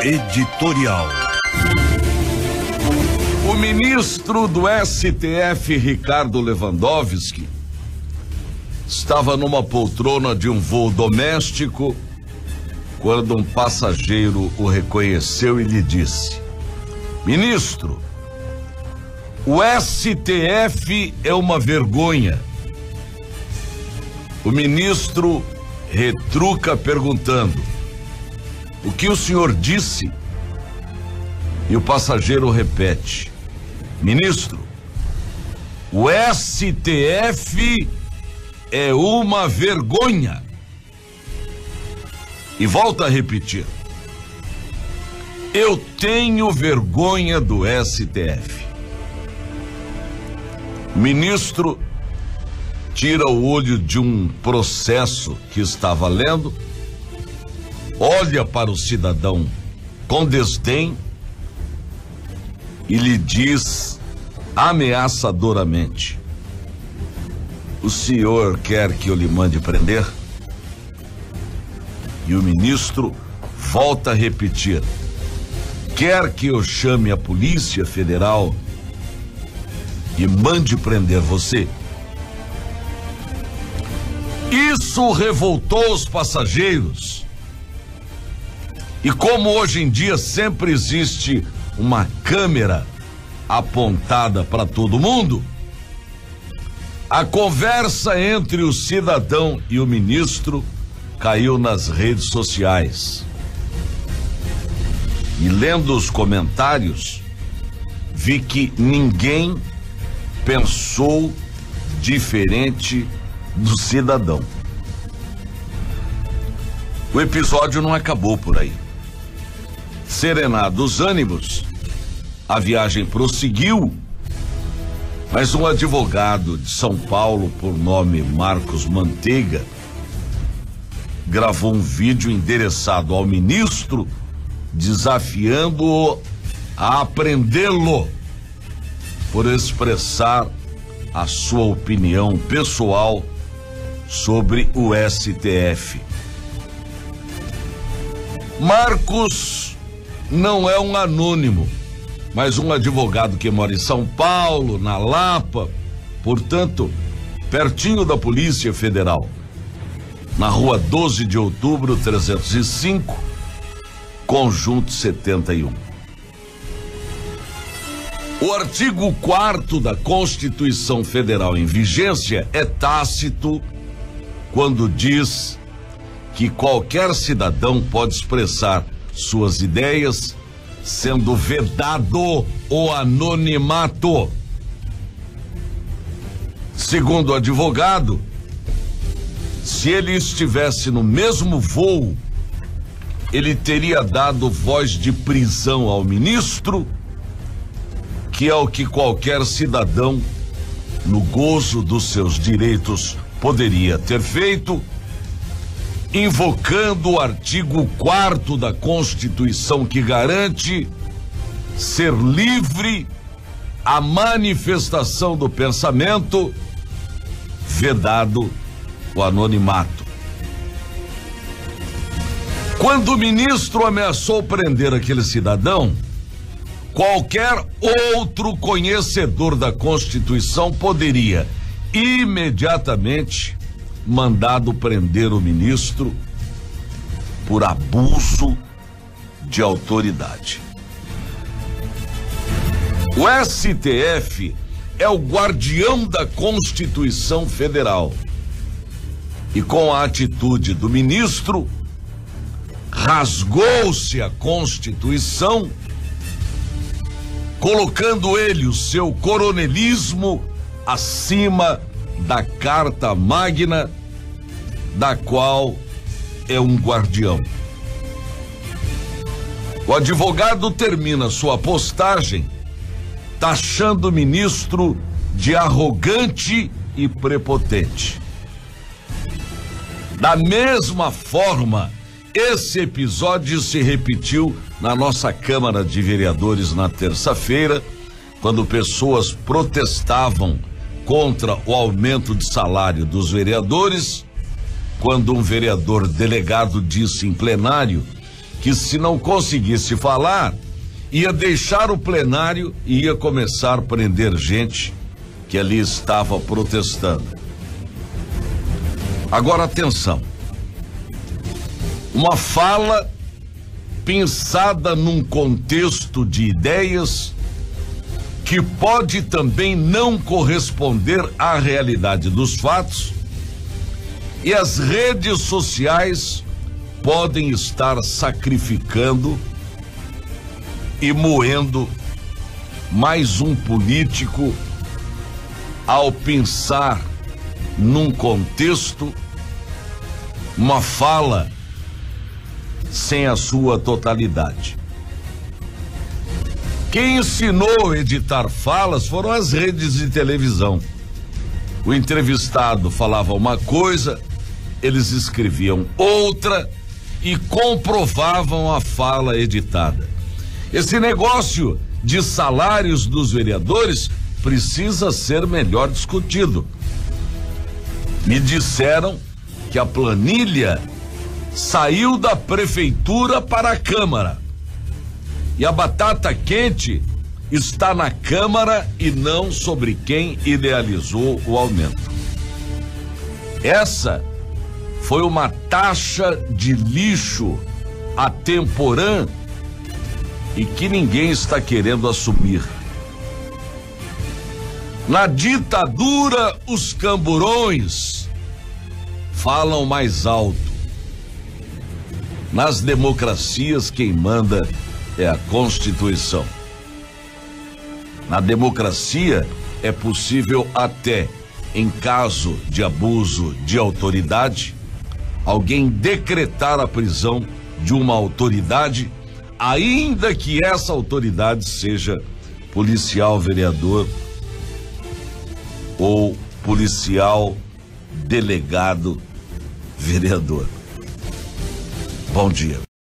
Editorial. O ministro do STF, Ricardo Lewandowski, estava numa poltrona de um voo doméstico quando um passageiro o reconheceu e lhe disse: ministro, o STF é uma vergonha. O ministro retruca perguntando: o que o senhor disse? E o passageiro repete: ministro, o STF é uma vergonha. E volta a repetir: eu tenho vergonha do STF. O ministro tira o olho de um processo que estava lendo, olha para o cidadão com desdém e lhe diz ameaçadoramente: o senhor quer que eu lhe mande prender? E o ministro volta a repetir: quer que eu chame a Polícia Federal e mande prender você? Isso revoltou os passageiros. E como hoje em dia sempre existe uma câmera apontada para todo mundo, a conversa entre o cidadão e o ministro caiu nas redes sociais. E lendo os comentários, vi que ninguém pensou diferente do cidadão. O episódio não acabou por aí. Serenados os ânimos, a viagem prosseguiu, mas um advogado de São Paulo, por nome Marcos Manteiga, gravou um vídeo endereçado ao ministro, desafiando-o a apreendê-lo por expressar a sua opinião pessoal sobre o STF. Marcos não é um anônimo, mas um advogado que mora em São Paulo, na Lapa, portanto, pertinho da Polícia Federal, na rua 12 de outubro, 305, Conjunto 71. O artigo 4º da Constituição Federal em vigência é tácito quando diz que qualquer cidadão pode expressar suas ideias, sendo vedado o anonimato. Segundo o advogado, se ele estivesse no mesmo voo, ele teria dado voz de prisão ao ministro, que é o que qualquer cidadão, no gozo dos seus direitos, poderia ter feito, invocando o artigo 4º da Constituição, que garante ser livre a manifestação do pensamento, vedado o anonimato. Quando o ministro ameaçou prender aquele cidadão, qualquer outro conhecedor da Constituição poderia imediatamente mandado prender o ministro por abuso de autoridade. O STF é o guardião da Constituição Federal. E com a atitude do ministro, rasgou-se a Constituição, colocando ele, o seu coronelismo, acima da Carta Magna, da qual é um guardião. O advogado termina sua postagem taxando o ministro de arrogante e prepotente. Da mesma forma, esse episódio se repetiu na nossa Câmara de Vereadores na terça-feira, quando pessoas protestavam contra o aumento de salário dos vereadores, quando um vereador delegado disse em plenário que, se não conseguisse falar, ia deixar o plenário e ia começar a prender gente que ali estava protestando. Agora atenção, uma fala pensada num contexto de ideias que pode também não corresponder à realidade dos fatos, e as redes sociais podem estar sacrificando e moendo mais um político ao pensar num contexto, uma fala sem a sua totalidade. Quem ensinou a editar falas foram as redes de televisão. O entrevistado falava uma coisa, eles escreviam outra e comprovavam a fala editada. Esse negócio de salários dos vereadores precisa ser melhor discutido. Me disseram que a planilha saiu da prefeitura para a Câmara. E a batata quente está na Câmara e não sobre quem idealizou o aumento. Essa foi uma taxa de lixo atemporã e que ninguém está querendo assumir. Na ditadura, os camburões falam mais alto. Nas democracias, quem manda é a Constituição. Na democracia, é possível até, em caso de abuso de autoridade, alguém decretar a prisão de uma autoridade, ainda que essa autoridade seja policial vereador ou policial delegado vereador. Bom dia.